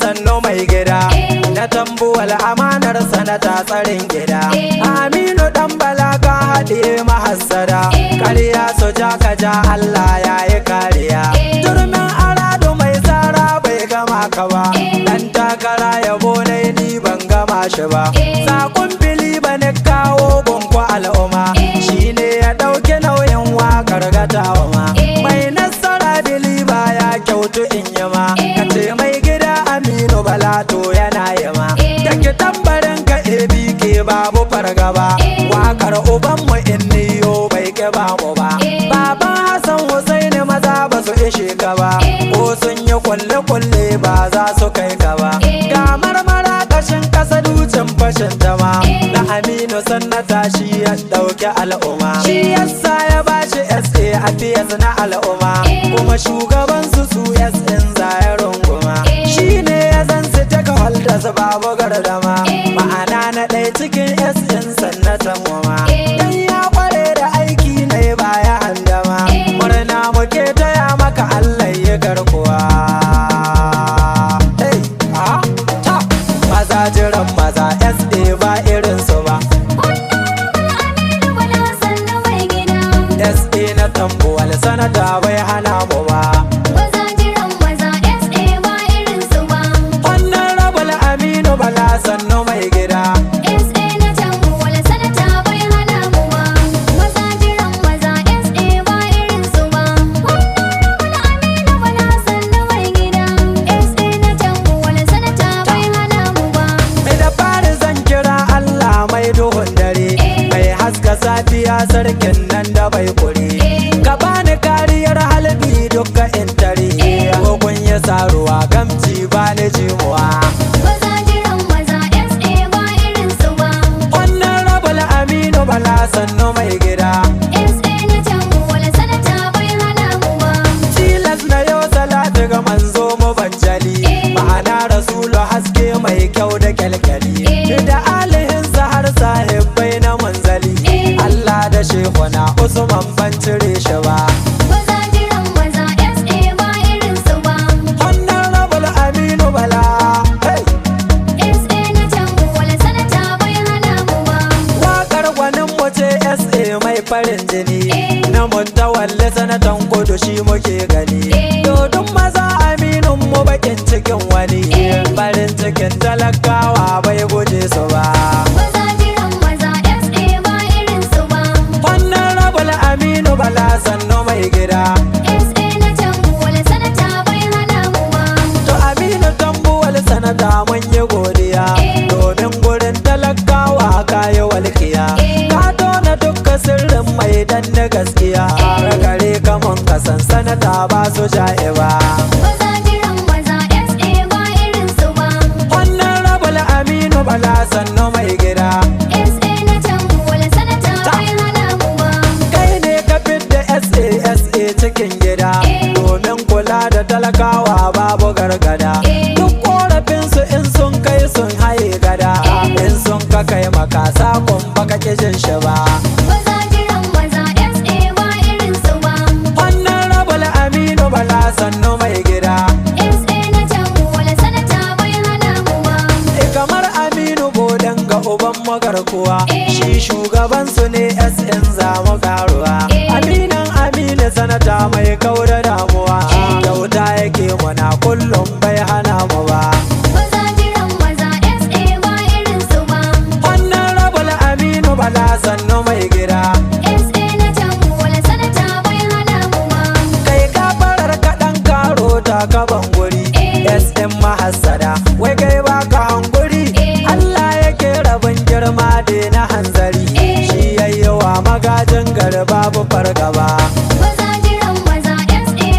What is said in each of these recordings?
sannu mai gida na tambuwal amanar sanata tsarin gida Aminu dan bala ka haɗiye mahassada ƙarya su ja ka ja Allah ya yi kariya turmin arado mai tsara bai gama ka ba dan takara yabo ni ban gama shi ba sakon fili ba ni kawo gunku al'umma shine ya ɗauki nauyin wakar gatawa mai nasara bili ba ya kyautu in yi ma ka ce mai gida Aminu Bala to yana yi ma take tambarin ka ABK babu fargaba wakar ubanmu in niyo bai ke ba mu ba baban Hassan Hussaini maza ba su ishe ka ba ko sun yi kulle-kulle ba za su kai ka ba ga marmara kashin kasa dutsen fashin tama na Aminu Sannata shi ya ɗauki al'umma shi yasa ya bashi SA a PS na al'umma kuma shugaban su SN zaya runguma shi ne ya zan su taka halda su babu gardama ma'ana na ɗaya cikin SN Sannatan wama dan ya kware da aiki ne baya handama murna muke taya maka Allah ya garkuwa maza jiran maza SA ba irin su ba SA na tambuwal sanata bai hana mu ba maza jiran maza SA ba irin su ba wannan rabul Aminu Bala sannu mai gida SA na tambuwal sanata bai hana mu ba maza jiran maza SA ba irin su ba wannan rabul Aminu Bala sannu mai gida SA na tambuwal sanata bai hana mu ba da fari zan kira Allah mai duhun dare mai haska safiya sarkin nan da bai kure ka bani kariyar halbi duka intare kogun ya saruwa gamci bani jimuwa maza jiran maza SA ba irin su ba wannan rabul Aminu Bala sannu mai gida SA na tambuwal sanata bai hana mu ba tilas na yau salatu ga manzo mu banjali ma'ana rasulu haske mai kyau da kyalkyali da alihinsa har sahibai na manzali Allah da shehuna Usman ban cire shi ba maza jiran maza SA ba irin su ba wannan rabul Aminu Bala SA na tambuwal sanata bai hana mu ba wakar gwanin mu ce SA mai farin jini na muntawalle sanatan kudu shi muke gani dodon maza Aminun mu bakin cikin wani farin cikin talakawa bai guje su ba maza jiran maza SA ba irin su ba wannan rabul Aminu Bala sannu mai gida SA na tambuwal sanata bai hana mu ba to Aminu tambuwal sanata mun yi godiya domin gurin talakawa kayi walƙiya ka tona dukka sirrin mai danna gaskiya gare kaman kasan sanata ba su ja'iba maza jiran maza SA ba irin su ba wannan rabul Aminu Bala sannu mai gida SA na tambuwal sanata bai hana mu ba kai ne ka fidda SA cikin gida domin kula da talakawa babu gargada duk korafinsu in sun kai sun haye gada in sun ka kai maka sakon baka kijin shi ba maza jiran maza SA ba irin su ba wannan rabul Aminu Bala sannu mai gida SA na tambuwal sanata bai hana mu ba kamar Aminu Bodan ga uban magarkuwa shi shugabansu ne SN za mu karuwa Aminan Aminu sanata mai kaura damuwa kyauta yake muna kullum bai hana mu ba maza jiran maza SA ba irin su ba wannan rabul Aminu Bala sannu mai gida SA na tambuwal sanata bai hana mu ba kai gafarar kaɗan karo ta kaban guri SN mahassada wai kai baka hanguri Allah yake rabin girma da na hanzari shi yayyawa magajin gari babu fargaba maza jiran maza SA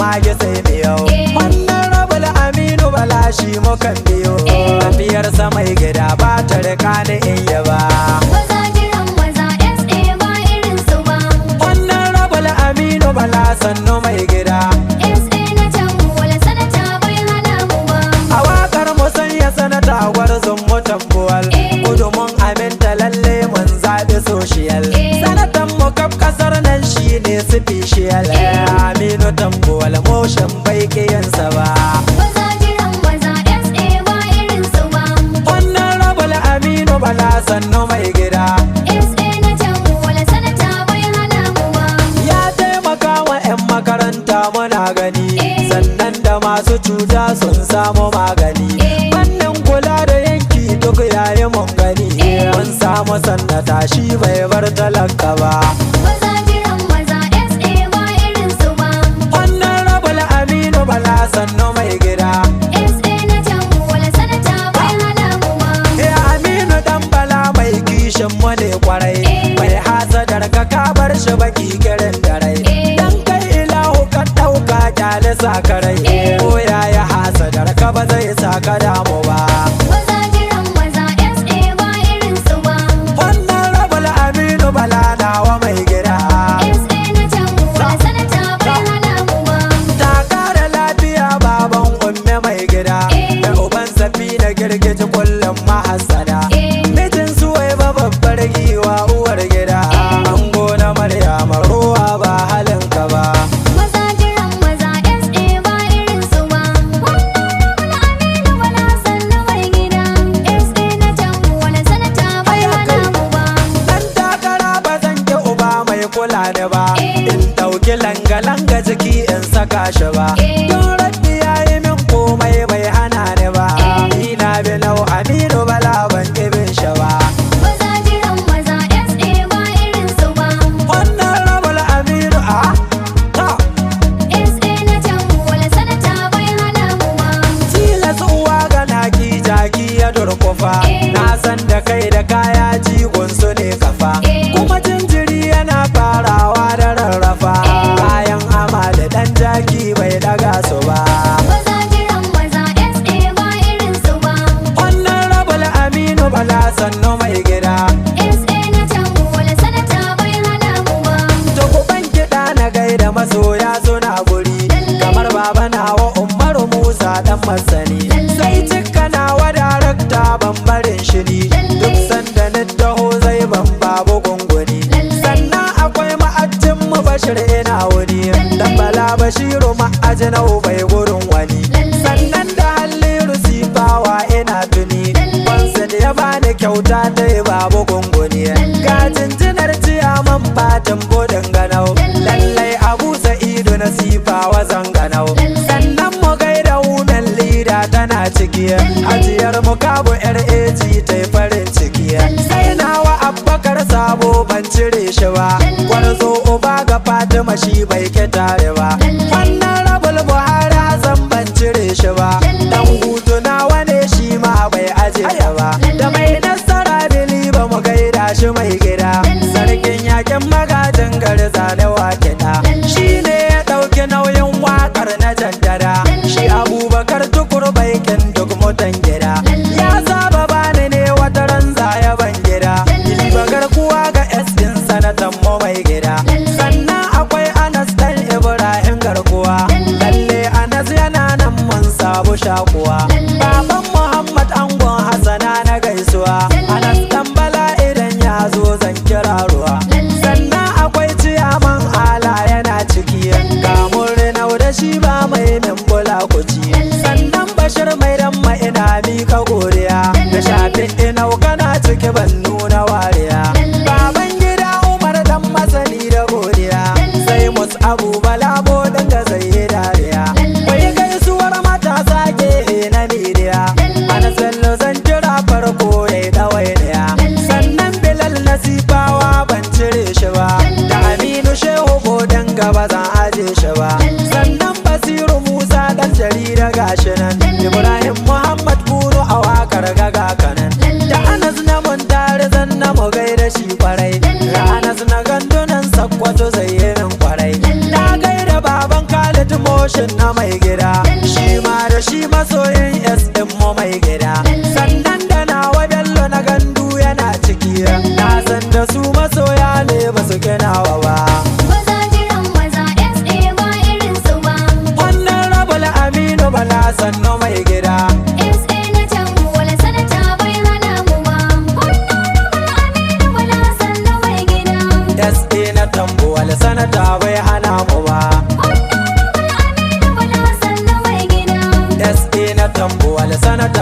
mage sai miyau. Wannan rabul Aminu Bala shi mukan biyo. Tafiyarsa mai gida ba ta rika ni in yaba. Maza jiran maza SA ba irin su ba. Wannan rabul Aminu Bala sannu mai gida. SA na tambuwal sanata bai hana mu ba. A wakar mu sanya sanata gwarzon mu tambuwal. Kudumun aminta lalle mun zaɓi social. Sanatan mu kaf kasar nan shi ne special. Aminu tambuwal motion bai kiyansa ba. Maza jiran maza SA ba irin su ba. Wannan rabul Aminu Bala sannu mai gida. SA na tambuwal sanata bai hana mu ba. Ya taimaka wa 'yan makaranta muna gani. Sannan da masu cuta sun samu magani. Wannan kula da yanki duk yayi mun gani. Mun samu sannata shi bai bar talaka ba. Maza jiran maza SA ba irin su ba. Wannan rabul Aminu Bala sannu mai gida. SA na tambuwal sanata bai hana mu ba. Aminu dan Bala mai kishin mu ne kwarai. Bai hasadar ka bar shi baki kirin da rai. Dan kai ilahu ka ɗauka kyale sakarai. Ko yaya hasadar ka ba zai saka damu ba. Maza jiran maza SA ba irin su ba. Wannan rabul Aminu Bala nawa mai gida. SA na tambuwal sanata bai hana mu ba. Taka da lafiya baban umme mai gida. Da uban safi na girgiji kullum mahasada. Mijin suwai ba babbar giwa uwar gida. Ango na Maryama ruwa ba halinka ba. Maza jiran maza SA ba irin su ba. Wannan rabul Aminu Bala sannu mai gida. SA na tambuwal sanata bai hana mu ba. Dan takara ba zan ki uba mai kula da ba. In ɗauki langa-langa jiki in saka shi ba. Don rabbi ya yi min komai bai hana ni ba. Ina bilau Aminu Bala ban ki bin shi ba. Maza jiran maza SA ba irin su ba. Wannan rabul Aminu ta SA na tambuwal sanata bai hana mu ba. tilas uwa ga naki jaki ya durkufa. Na san da kai da kaya jigon su ne kafa. Kuma jinjiri yana farawa da rarrafa. Bayan amala dan jaki bai daga su ba. Maza jiran maza SA ba irin su ba. Wannan rabul Aminu Bala sannu mai gida. SA na tambuwal sanata bai hana mu ba. To ku ban kiɗa na gaida masoya suna guri. Kamar baba nawa Umaru Musa dan masani. Sai cikka nawa darakta ban barin shi ni. Duk sanda ni taho zai ban babu gunguni. Sannan akwai ma'ajin mu Bashir ina wuni. Dan Bala Bashiru ma'ajinau bai gurin wani. Sannan da Halliru Sifawa ina tuni. Bansan ya bani kyauta dai babu gunguni. Ga jinjinar ciyaman fatan bodin ganau. Lallai Abu Sa'idu na Sifawa zanganau. Sannan mu gaida women leader tana ciki. Ajiyar mu kabu yar eji ta yi farin ciki. Sai nawa Abubakar Sabo ban cire shi ba. Gwarzo uba ga Fatima shi bai ketare ba. Wannan rabul Buhari Hassan ban cire shi ba. Dan hutu nawa ne shi ma bai aje ba. Da mai nasara Bili ba mu gaida shi mai gida. Sarkin yakin magajin garza da wakiɗa. Shi ne ya ɗauki nauyin waƙar na jaddada. Shi Abubakar Tukur baikin duk mutan gida. Ya saba bani ne wata ranza ya ban gida. Iliba garkuwa ga ɗin sanatan mu mai gida. Sannan akwai Anas dan Ibrahim garkuwa. Lalle Anas yana nan mun sabu shakuwa. Baban Muhammad angon Hassana na gaisuwa. Anas dan Bala idan ya zo mashin na mai gida, shi ma da shi masoyin S ɗin mu mai gida. Sannan da nawa Bello na gandu yana ciki, na san da su masoya ne ba su kinawa ba. Maza jiran maza SA ba irin su ba. Wannan rabul Aminu Bala sannu mai gida. SA na Tambuwal sanata bai hana mu ba. Wannan Aminu Bala sannu mai gida. SA na Tambuwal sanata bai hana mu ba. Aminu Bala sannu mai gida. SA na Tambuwal sanata